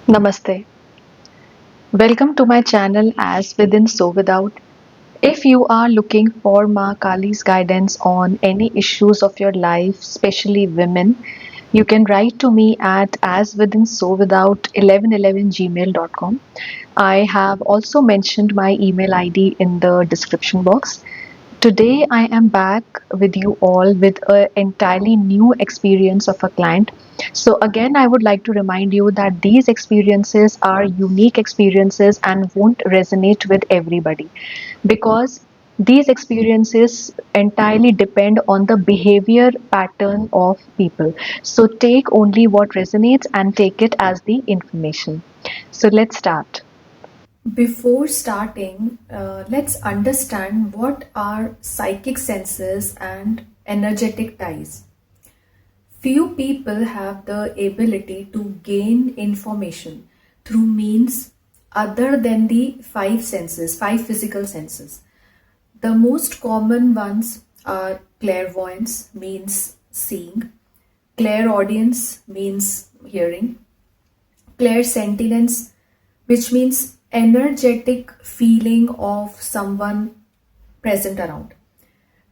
Namaste. Welcome to my channel As Within So Without. If you are looking for Maa Kali's guidance on any issues of your life, especially women, you can write to me at aswithinsowithout 1111gmail.com. I have also mentioned my email ID in the description box. Today, I am back with you all with an entirely new experience of a client. So, again, I would like to remind you that these experiences are unique experiences and won't resonate with everybody because these experiences entirely depend on the behavior pattern of people. So, take only what resonates and take it as the information. So, let's start. Before starting, let's understand what are psychic senses and energetic ties. Few people have the ability to gain information through means other than the five physical senses. The most common ones are clairvoyance, means seeing, clairaudience, means hearing, clairsentience, which means energetic feeling of someone present around.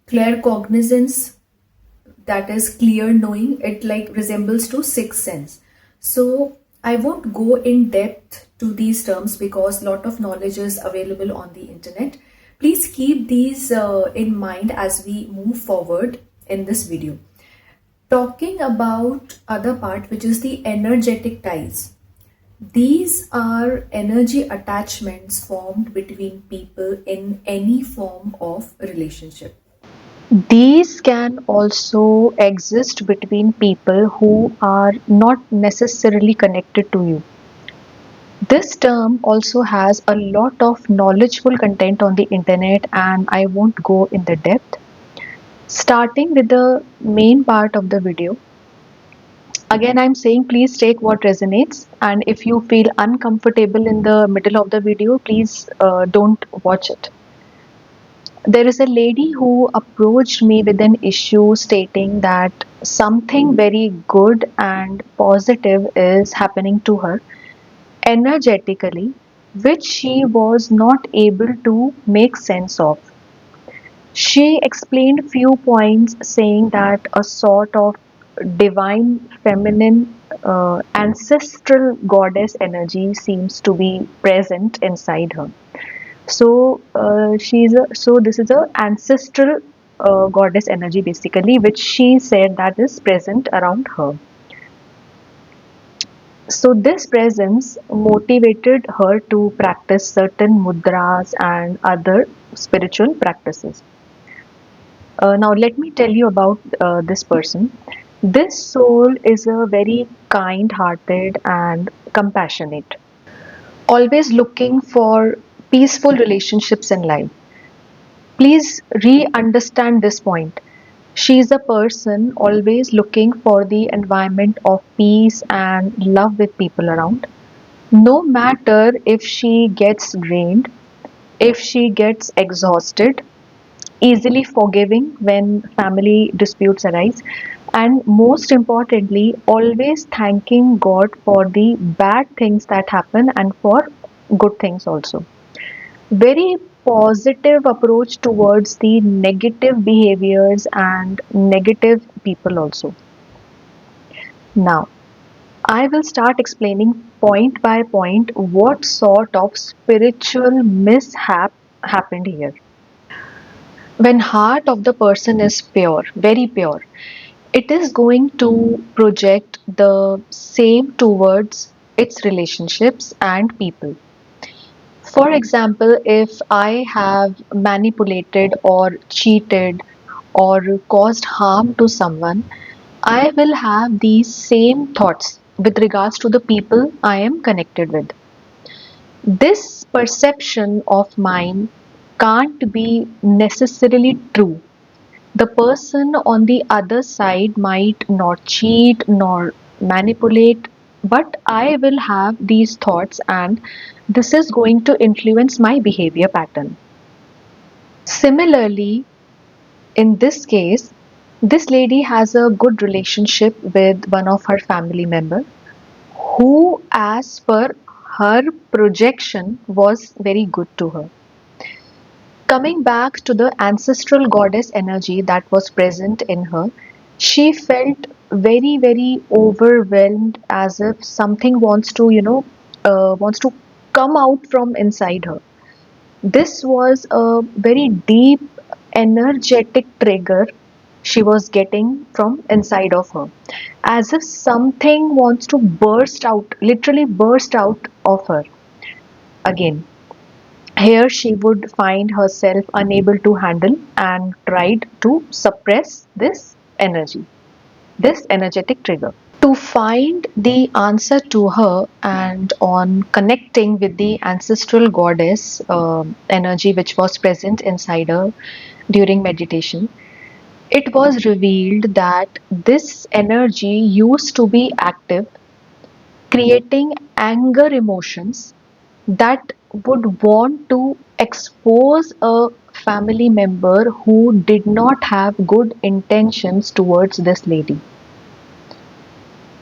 Claircognizance, that is clear knowing, it like resembles to sixth sense. So I won't go in depth to these terms because lot of knowledge is available on the internet. Please keep these in mind as we move forward in this video. Talking about other part, which is the energetic ties. These are energy attachments formed between people in any form of relationship. These can also exist between people who are not necessarily connected to you. This term also has a lot of knowledgeable content on the internet, and I won't go in the depth. Starting with the main part of the video, again I'm saying please take what resonates, and if you feel uncomfortable in the middle of the video, please don't watch it. There is a lady who approached me with an issue stating that something very good and positive is happening to her energetically, which she was not able to make sense of. She explained few points saying that a sort of divine feminine ancestral goddess energy seems to be present inside her. So this is a ancestral goddess energy basically, which she said that is present around her. So this presence motivated her to practice certain mudras and other spiritual practices. Now let me tell you about this person. This soul is a very kind-hearted and compassionate, always looking for peaceful relationships in life. Please re-understand this point. She is a person always looking for the environment of peace and love with people around. No matter if she gets drained, if she gets exhausted, easily forgiving when family disputes arise, and most importantly, always thanking God for the bad things that happen and for good things also. Very positive approach towards the negative behaviors and negative people also. Now, I will start explaining point by point what sort of spiritual mishap happened here. When heart of the person is pure, very pure, it is going to project the same towards its relationships and people. For example, if I have manipulated or cheated or caused harm to someone, I will have these same thoughts with regards to the people I am connected with. This perception of mine can't be necessarily true. The person on the other side might not cheat nor manipulate, but I will have these thoughts, and this is going to influence my behavior pattern. Similarly, in this case, this lady has a good relationship with one of her family member who, as per her projection, was very good to her. Coming back to the ancestral goddess energy that was present in her, she felt very, very overwhelmed, as if something wants to, wants to come out from inside her. This was a very deep energetic trigger she was getting from inside of her, as if something wants to burst out, literally burst out of her. Again, here she would find herself unable to handle and tried to suppress this energy, this energetic trigger. To find the answer to her and on connecting with the ancestral goddess energy which was present inside her during meditation, it was revealed that this energy used to be active, creating anger emotions that would want to expose a family member who did not have good intentions towards this lady.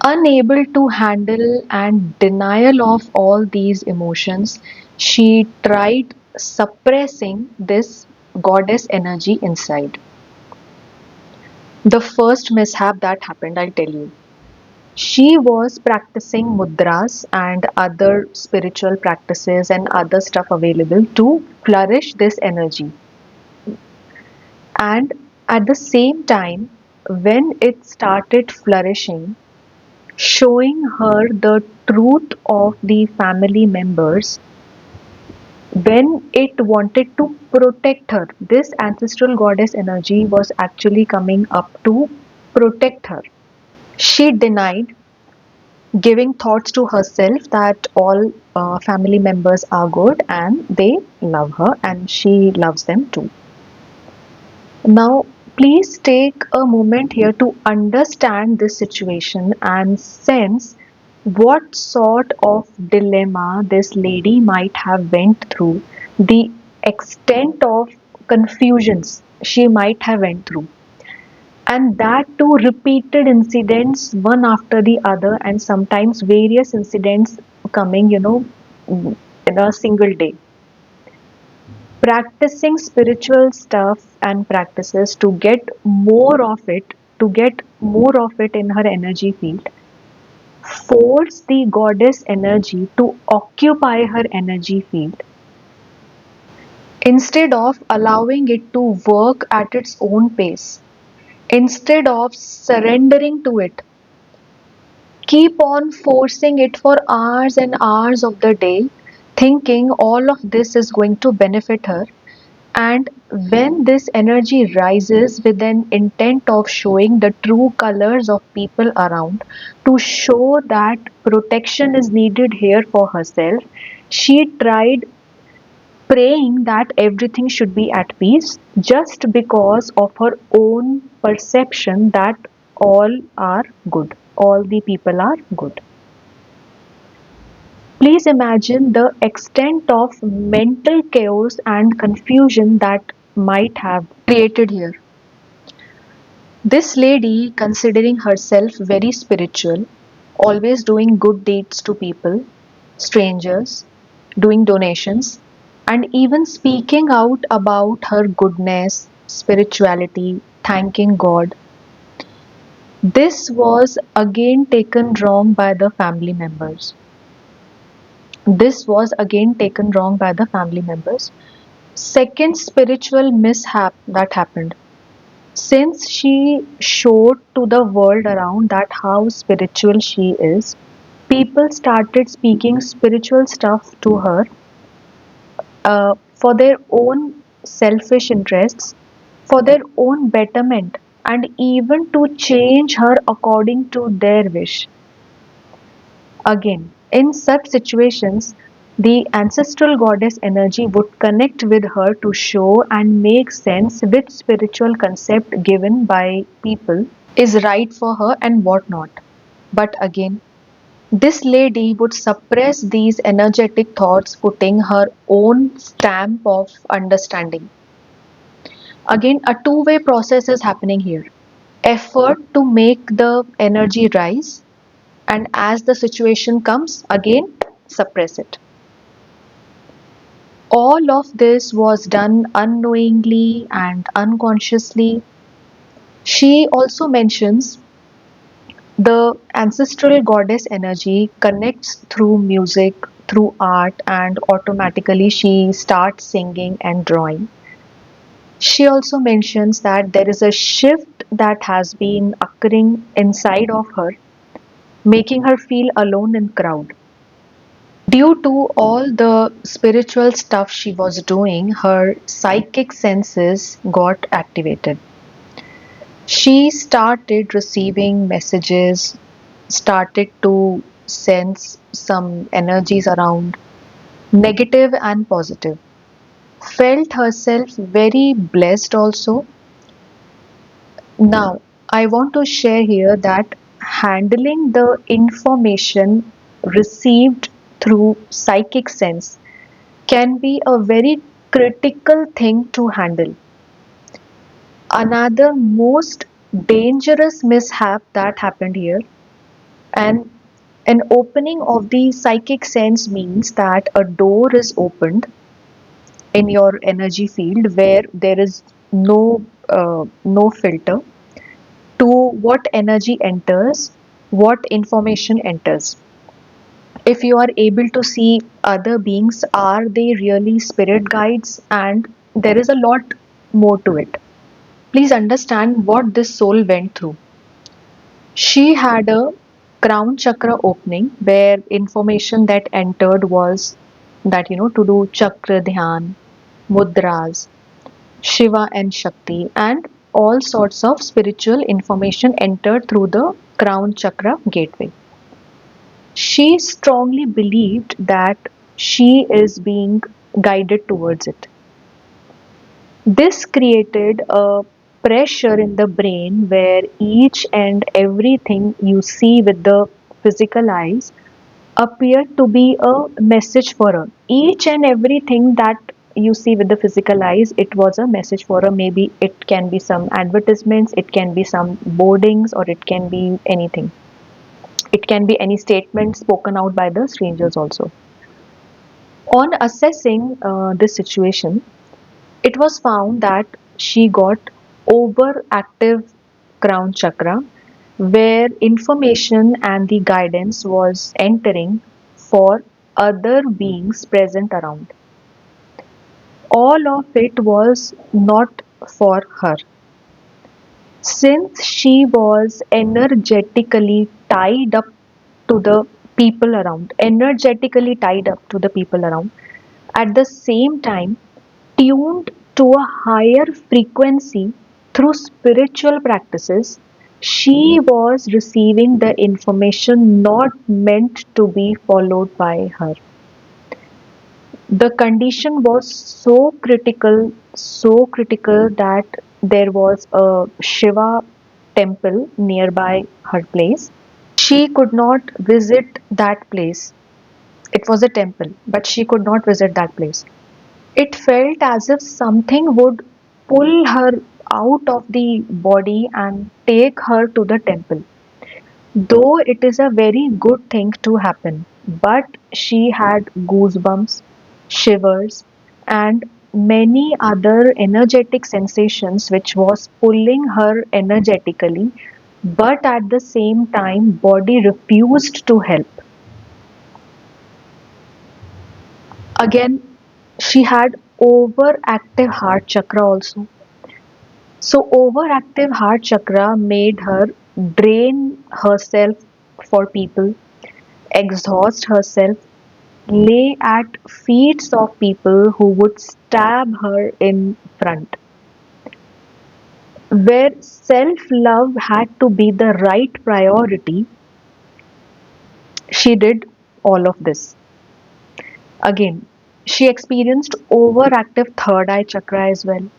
Unable to handle and denial of all these emotions, she tried suppressing this goddess energy inside. The first mishap that happened, I'll tell you. She was practicing mudras and other spiritual practices and other stuff available to flourish this energy. And at the same time, when it started flourishing, showing her the truth of the family members, when it wanted to protect her, this ancestral goddess energy was actually coming up to protect her. She denied giving thoughts to herself that all family members are good and they love her and she loves them too. Now, please take a moment here to understand this situation and sense what sort of dilemma this lady might have went through, the extent of confusions she might have went through, and that too repeated incidents one after the other, and sometimes various incidents coming, in a single day. Practicing spiritual stuff and practices to get more of it, to get more of it in her energy field, force the goddess energy to occupy her energy field instead of allowing it to work at its own pace, instead of surrendering to it. Keep on forcing it for hours and hours of the day, thinking all of this is going to benefit her. And when this energy rises with an intent of showing the true colors of people around, to show that protection is needed here for herself, she tried praying that everything should be at peace just because of her own perception that all are good, all the people are good. Please imagine the extent of mental chaos and confusion that might have created here. This lady, considering herself very spiritual, always doing good deeds to people, strangers, doing donations, and even speaking out about her goodness, spirituality, thanking God. This was again taken wrong by the family members. This was again taken wrong by the family members. Second spiritual mishap that happened. Since she showed to the world around that how spiritual she is, people started speaking spiritual stuff to her for their own selfish interests, for their own betterment, and even to change her according to their wish. Again, in such situations, the ancestral goddess energy would connect with her to show and make sense which spiritual concept given by people is right for her and what not. But again, this lady would suppress these energetic thoughts, putting her own stamp of understanding. Again, a two-way process is happening here. Effort to make the energy rise, and as the situation comes, again suppress it. All of this was done unknowingly and unconsciously. She also mentions the ancestral goddess energy connects through music, through art, and automatically she starts singing and drawing. She also mentions that there is a shift that has been occurring inside of her, making her feel alone in crowd. Due to all the spiritual stuff she was doing, her psychic senses got activated. She started receiving messages, started to sense some energies around, negative and positive. Felt herself very blessed also. Now, I want to share here that handling the information received through psychic sense can be a very critical thing to handle. Another most dangerous mishap that happened here, and an opening of the psychic sense means that a door is opened in your energy field where there is no filter to what energy enters, what information enters. If you are able to see other beings, are they really spirit guides? And there is a lot more to it. Please understand what this soul went through. She had a crown chakra opening where information that entered was that, to do chakra dhyan, mudras, Shiva and Shakti, and all sorts of spiritual information entered through the crown chakra gateway. She strongly believed that she is being guided towards it. This created a pressure in the brain where each and everything you see with the physical eyes appeared to be a message for her. Each and everything that you see with the physical eyes, it was a message for her. Maybe it can be some advertisements, it can be some boardings, or it can be anything. It can be any statement spoken out by the strangers also. On assessing this situation, it was found that she got overactive crown chakra where information and the guidance was entering for other beings present around. All of it was not for her. Since she was energetically tied up to the people around, energetically tied up to the people around, at the same time tuned to a higher frequency through spiritual practices, she was receiving the information not meant to be followed by her. The condition was so critical that there was a Shiva temple nearby her place. She could not visit that place. It was a temple, but she could not visit that place. It felt as if something would pull her out of the body and take her to the temple. Though it is a very good thing to happen, but she had goosebumps, shivers, and many other energetic sensations which was pulling her energetically, but at the same time body refused to help. Again, she had overactive heart chakra also. So overactive heart chakra made her drain herself for people, exhaust herself, lay at feet of people who would stab her in front. Where self-love had to be the right priority, she did all of this. Again, she experienced overactive third eye chakra as well.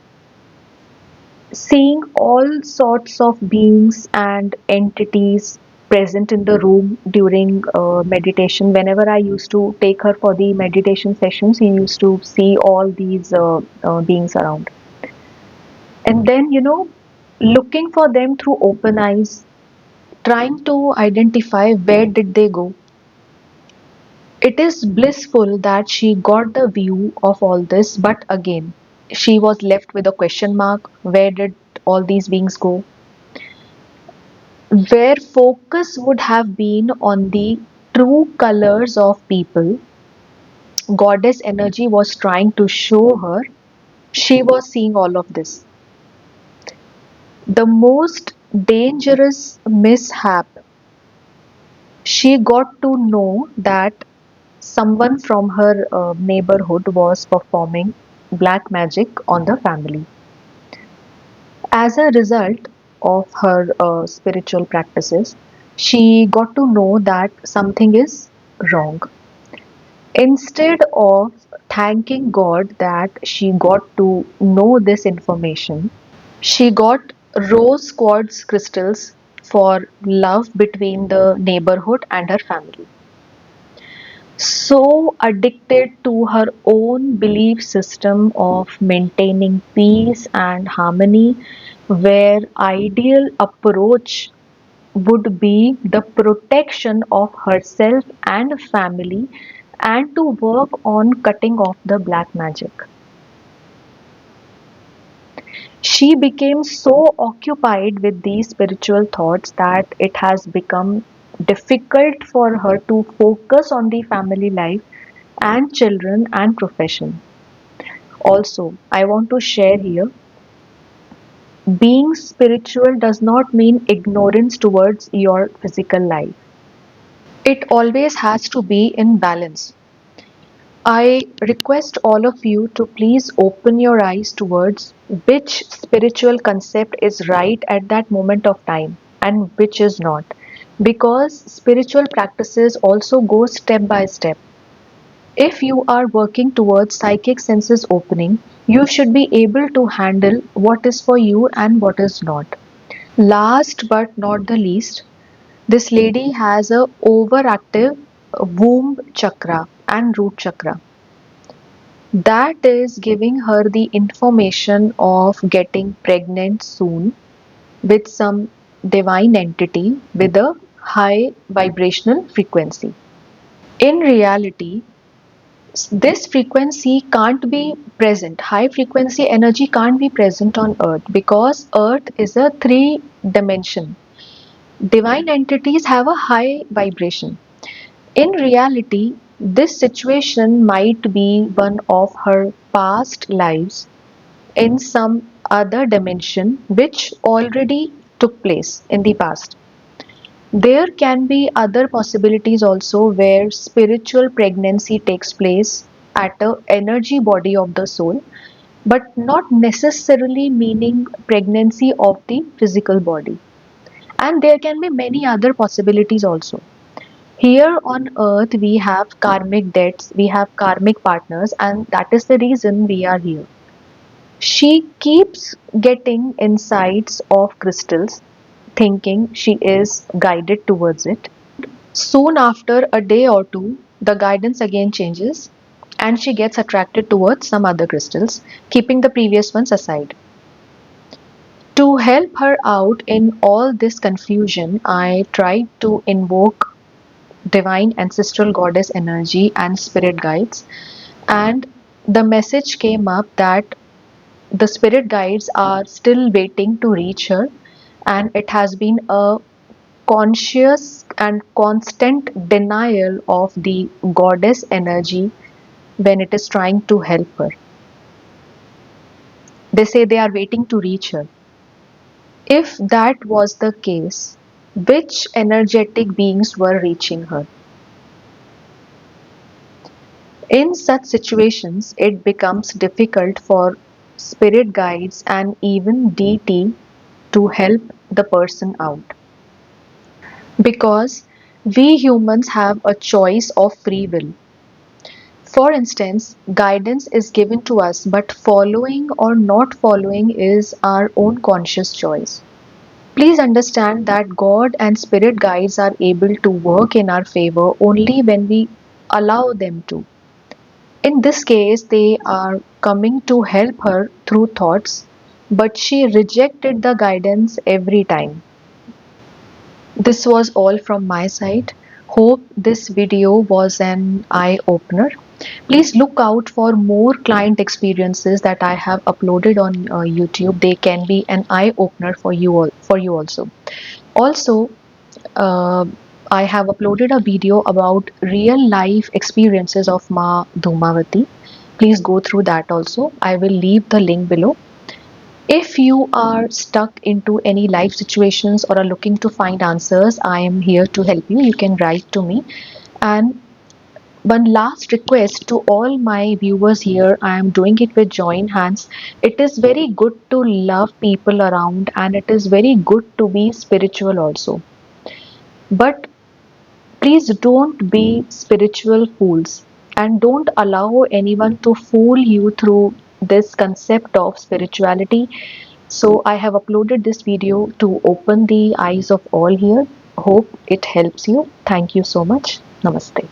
Seeing all sorts of beings and entities present in the room during meditation. Whenever I used to take her for the meditation sessions, we used to see all these beings around. And then, looking for them through open eyes, trying to identify where did they go. It is blissful that she got the view of all this, but again, she was left with a question mark. Where did all these beings go? Where focus would have been on the true colors of people, goddess energy was trying to show her she was seeing all of this. The most dangerous mishap, she got to know that someone from her neighborhood was performing black magic on the family. As a result of her spiritual practices, she got to know that something is wrong. Instead of thanking God that she got to know this information, she got rose quartz crystals for love between the neighborhood and her family. So addicted to her own belief system of maintaining peace and harmony, where ideal approach would be the protection of herself and family and to work on cutting off the black magic. She became so occupied with these spiritual thoughts that it has become difficult for her to focus on the family life and children and profession. Also, I want to share here, being spiritual does not mean ignorance towards your physical life. It always has to be in balance. I request all of you to please open your eyes towards which spiritual concept is right at that moment of time and which is not. Because spiritual practices also go step by step. If you are working towards psychic senses opening, you should be able to handle what is for you and what is not. Last but not the least, this lady has a overactive womb chakra and root chakra. That is giving her the information of getting pregnant soon with some divine entity with a high vibrational frequency. In reality, this frequency can't be present. High frequency energy can't be present on Earth because Earth is a three dimension. Divine entities have a high vibration. In reality, this situation might be one of her past lives in some other dimension which already took place in the past. There can be other possibilities also where spiritual pregnancy takes place at a energy body of the soul, but not necessarily meaning pregnancy of the physical body. And there can be many other possibilities also. Here on earth, we have karmic debts, we have karmic partners, and that is the reason we are here. She keeps getting insights of crystals, thinking she is guided towards it. Soon after a day or two, the guidance again changes and she gets attracted towards some other crystals, keeping the previous ones aside. To help her out in all this confusion, I tried to invoke divine ancestral goddess energy and spirit guides, and the message came up that the spirit guides are still waiting to reach her, and it has been a conscious and constant denial of the goddess energy when it is trying to help her. They say they are waiting to reach her. If that was the case, which energetic beings were reaching her? In such situations, it becomes difficult for spirit guides and even DT to help the person out. Because we humans have a choice of free will. For instance, guidance is given to us, but following or not following is our own conscious choice. Please understand that God and spirit guides are able to work in our favor only when we allow them to. In this case, they are coming to help her through thoughts, but she rejected the guidance every time. This was all from my side. Hope this video was an eye opener. Please look out for more client experiences that I have uploaded on YouTube. They can be an eye opener for you all, for you also. Also, uh, I have uploaded a video about real life experiences of Maa Dhumavati. Please go through that also. I will leave the link below. If you are stuck into any life situations or are looking to find answers, I am here to help you. You can write to me. And one last request to all my viewers here, I am doing it with joint hands. It is very good to love people around and it is very good to be spiritual also. But please don't be spiritual fools and don't allow anyone to fool you through this concept of spirituality. So I have uploaded this video to open the eyes of all here. Hope it helps you. Thank you so much. Namaste.